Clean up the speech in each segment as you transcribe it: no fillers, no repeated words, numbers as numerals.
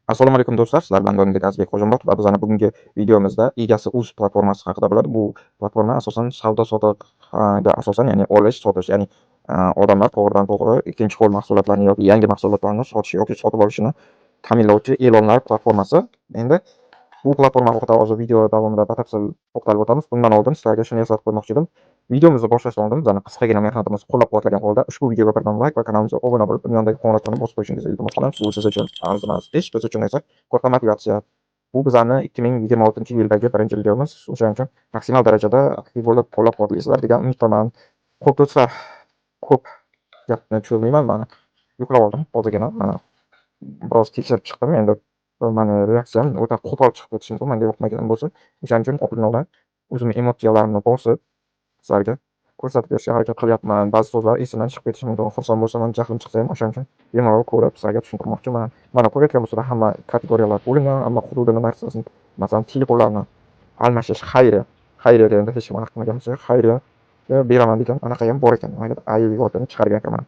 Assalomu alaykum do'stlar. Sizlar bilan doimgidek Azizbek Qo'jinbot va biz ana bugungi videomizda Egasi Uz platformasi haqida bo'ladi. Bu platforma asosan savdo-sotiqga asosan, ya'ni olish, sotish, ya'ni odamlar to'g'ridan-to'g'ri ikkinchi qo'l mahsulotlarni yoki yangi mahsulotlarni sotish yoki sotib olishini ta'minlovchi e'lonlar platformasi. Endi bu platforma haqida hozir video davomida batafsil to'xtalib o'tamiz. Bundan oldin sizlarga shuni eslatib qo'ymoqchi edim. Videomizni boshlashdan oldin bizani qisqagina mehnatimizni qo'llab-quvvatlagan holda ushbu videoga bir dona like va kanalimizga obuna bo'lib, yonidagi qo'ng'iroqchani bosib qo'yishingizni iltimos qilamiz. Bu siz uchun arzimas ish, biz uchun esa katta motivatsiya. Bu bizani 2026-yildagi birinchi videomiz. O'shaning uchun maksimal darajada aktiv bo'lib qo'llab-quvvatlaysizlar degan umiddaman. Xo'p do'stlar, ko'p gapni cho'zmayman. Mana yuklab oldim hozirgina. Mana biroz tekshirib chiqdim. Endi mani reaksiyam o'ta qo'pol chiqib ketishi mumkin, menga yoqmagan bo'lsa. O'shaning uchun oldin o'zimni emotsiyalarimni bosib sizlarga ko'rsatib berishga harakat qilyapman. Ba'zi so'zlar esimdan chiqib ketishi mumkin. Xursand bo'lsam, jahlim chiqsa ham o'shaning uchun bemalol ko'rib sizlarga tushuntirmoqchiman. Mana ko'rayotgan bo'lsanglar hamma kategoriyalar bo'lingan, ammo hududini narsasini, masalan, telefonlarni almashish xayriya deganda hech kim anaqa qilmagan bo'lsa, xayriya beraman degan anaqa ham bor ekan. Mayli, ayolni chiqargan ekanman.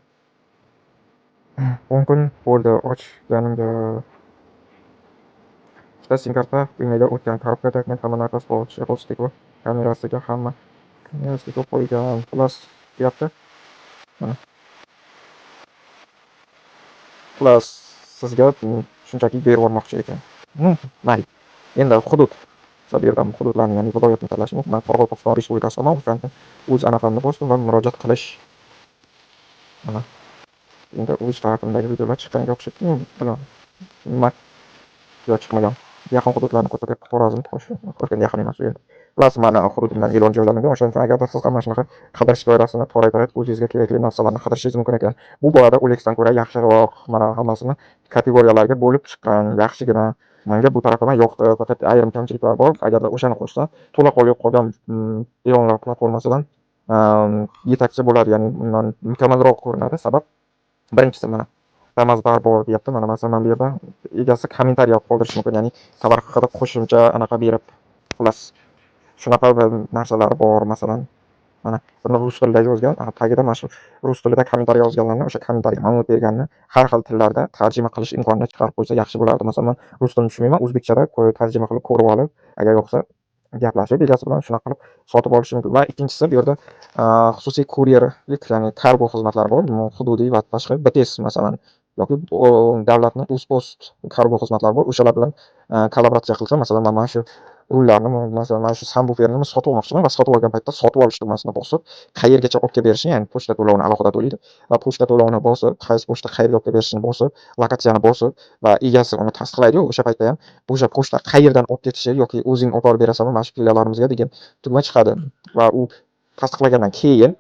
10 kun bo'ldi ochganimga. Ikkita sim karta uymaga o'tgan, korobkada men hamma narsasi bor, shekilsizlik kamerasiga hamma kamerasiga qo'ygan. Plus deyapti. Mana plus sizga shunchaki berib yubormoqchi ekan. Mayli. Endi hudud. Bu yerdan hududlarni, ya'ni viloyatni tanlash mumkin. Men Qoraqalpog'iston Respublikasidan o'shaning uchun o'z anaqamni bosdim va murojaat qilish. Mana endi o'z tarafimdagi videolar chiqqanga o'xshab, nima chiqmagan. Yaqin hududlarni ko'rsatib, Xorazm, Toshkent yaqin emas u yerda. Plus mana hududimdan e'lon joylangan. O'shaning uchun agarda siz ham mana shunaqa qidirish doirasini toraytirib, o'zingizga kerakli narsalarni qidirishingiz mumkin ekan. Bu borada OLXdan ko'ra yaxshiroq. Mana hammasini kategoriyalarga bo'lib chiqqan, yaxshigina. Menga bu tarafdan yoqdi. Faqat ayrim kamchiliklar bor. Agarda o'shani qo'shsa, to'la qolib qolgan e'lonlar platformasidan yetakchi bo'ladi, ya'ni undan mukammalroq ko'rinadi. Sabab birinchisi mana Ramazbar bor deyapti. Mana masalan bu yerda egasi kommentariy qoldirishi mumkin, ya'ni tovar haqida qo'shimcha anaqa berib, xullas shunaqa narsalar bor. Masalan, mana buni rus tilida yozgan, tagida mana shu rus tilida kommentariy yozganlarni, o'sha kommentariy ma'lumot berganini har xil tillarda tarjima qilish imkonini chiqarib qo'ysa yaxshi bo'lardi. Masalan, men rus tilini tushunmayman, o'zbekchada tarjima qilib ko'rib olib, agar yoqsa gaplashib egasi bilan shunaqa qilib sotib olish mumkin. Va ikkinchisi, bu yerda xususiy kuryerlik, ya'ni kargo xizmatlari bor. Hududiy va tashqi BTS masalan yoki davlatning UzPost kargo xizmatlari bor. O'shalar bilan kollaboratsiya qilsa, masalan, men mana shu rullarni, masalan, mana shu subwooferni sotib olmoqchiman va sotib olgan paytda sotib olish tugmasini bosib, qayergacha olib kelib berishni, ya'ni pochta to'lovini alohida to'laydi va pochta to'lovini bosib, qaysi pochta qayerga olib kelib berishini bosib, lokatsiyani bosib va egasi uni tasdiqlaydi-yu, o'sha paytda ham o'sha pochta qayerdan olib ketishi yoki o'zing olib borib berasanmi mana shu filiallarimizga degan tugma chiqadi va u tasdiqlagandan keyin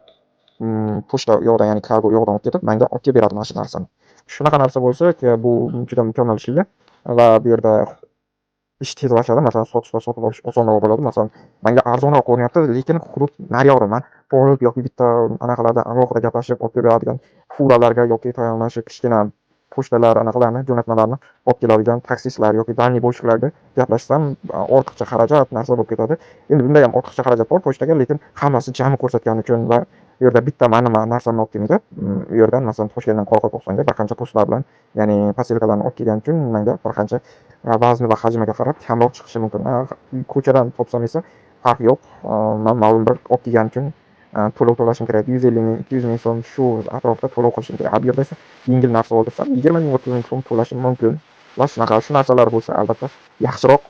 pochta yo'qdan, ya'ni kargo yo'qdan olib ketib, menga olib kelib beradi mana shu narsani. Shunaqa narsa bo'lsa, bu juda mukammal ishlaydi va bu yerda ish tezlashadi. Masalan, sotish va sotib olish osonroq bo'ladi. Masalan, menga arzonroq ko'rinyapti, lekin hudud naryoqda man borib yoki bitta anaqalardan alohida gaplashib olib kelib beradigan furalarga yoki mana shu kichkina pochtalar anaqalarni, jo'natmalarni olib keladigan taksistlar yoki dальнебойщикларga gaplashsam, ortiqcha xarajat narsa bo'lib ketadi. Endi bunda ham ortiqcha xarajat bor pochtaga, lekin hammasi jami ko'rsatgani uchun va bu yerda bitta nima narsamni olib kelmaydi. U yerdan masalan Toshkentdan Qoraqalpog'istonga bir qancha pochtalar bilan, ya'ni posilkalarni olib kelgani uchun menga bir qancha vazni va hajmiga qarab kamroq chiqishi mumkin. Ko'chadan topsam esa farqi yo'q. Men ma'lum bir olib kelgani uchun to'lov to'lashim kerak. 150 ming, 200 ming so'm shu atrofda to'lov qilishim kerak. Bu yerda esa yengil narsa oldirsam 20 ming, 30 ming so'm to'lashim mumkin. Va shu narsalar bo'lsa, albatta yaxshiroq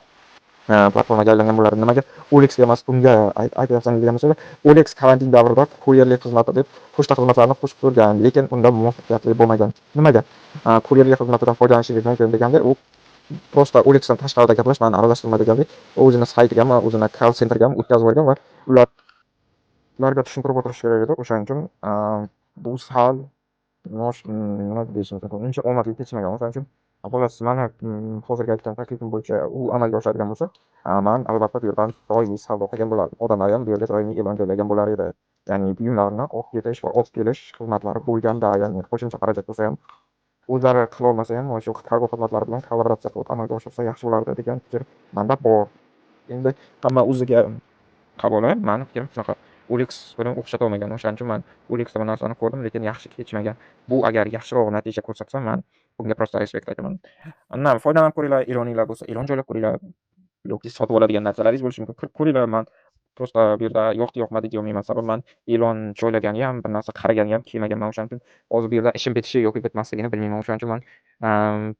platformaga aylangan bo'lardi. Nimaga OLXga emas bunga aytyapsan degan bo'lsa, OLX karantin davrida kuryerlik xizmati deb pochta xizmatlarini qo'shib ko'rgan, lekin unda muvaffaqiyatli bo'lmagan. Nimaga? Kuryerlik xizmatidan foydalanishingiz mumkin deganda, u prosta OLXdan tashqarida gaplash, meni aralashtirma degandek, o'zini saytigami, o'zini call centergami o'tkazib yuborgan va ularga tushuntirib o'tirish kerak edi. O'shaning uchun bu sal nima deyishimiz mumkin, uncha omadli kechmagan. O'shaning uchun xullas, mani hozirgi aytgan taklifim bo'yicha u amalga oshadigan bo'lsa, men albatta bu yerdan doimiy savdo qilgan bo'lardim. Odamlar ham bu yerga doimiy e'lon joylagan bo'lar edi. Ya'ni buyumlarni olib ketish va olib kelish xizmatlari bo'lganda, ya'ni qo'shimcha xarajat bo'lsa ham, o'zlari qilolmasa ham mana shu kargo xizmatlari bilan kollaboratsiya qilib amalga oshirsa yaxshi bo'lardi degan fikr menda bor. Endi hamma o'ziga qabul, mani fikrim shunaqa. OLX bilan o'xshatolmagan. O'shaning uchun men OLXda bu narsani ko'rdim, lekin yaxshi kechmagan. Bu agar yaxshiroq natija ko'rsatsa, men bunga prosta respekt aytaman. Undan foydalanib ko'ringlar, e'loninglar bo'lsa e'lon joylab ko'ringlar yoki sotib oladigan narsalaringiz bo'lishi mumkin. Kirib ko'ringlar. Men prosta bu yerda yoqdi-yoqmadi deyolmayman. Sababi men e'lon joylagani ham, bir narsa qaragani ham kelmaganman. O'shaning uchun hozir bu yerda ishim bitishi yoki bitmasligini bilmayman. O'shaning uchun men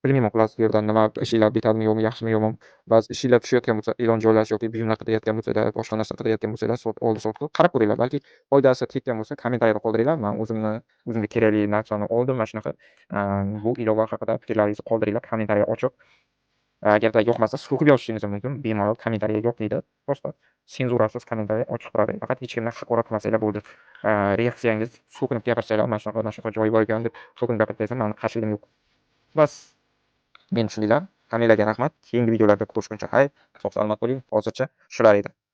bilmayman, xullas bu yerda nima ishinglar bitadimi yo'qmi, yaxshimi yo'qmi. Ba'zi ishinglar tushayotgan bo'lsa, e'lon joylash yoki buyumlar qidirayotgan bo'lsanglar, boshqa narsa qidirayotgan bo'lsanglar, oldi-sotdi qarab ko'ringlar. Balki foydasi tekkan bo'lsa, kommentariyada qoldiringlar. Men o'zimga kerakli narsani oldim. Mana shunaqa bu ilova haqida fikrlaringizni qoldiringlar. Kommentariya ochiq. Agarda yoqmasa so'kib yozishingiz mumkin. Bemalol kommentariya yo'q deydi. Prosta senzurasiz kommentariya ochiq turadi. Faqat hech kimni haqorat qilmasanglar bo'ldi. Reaksiyangiz so'kinib gapirsanglar, mana shunaqa joyi bor ekan deb so'kinib gapirsangiz, meni qarshiligim yo'q. Bas, meni tushundinglar. Hammalarga rahmat. Keyingi videolarda ko'rishguncha xayr. Sog' salomat bo'ling. Hozircha shular edi.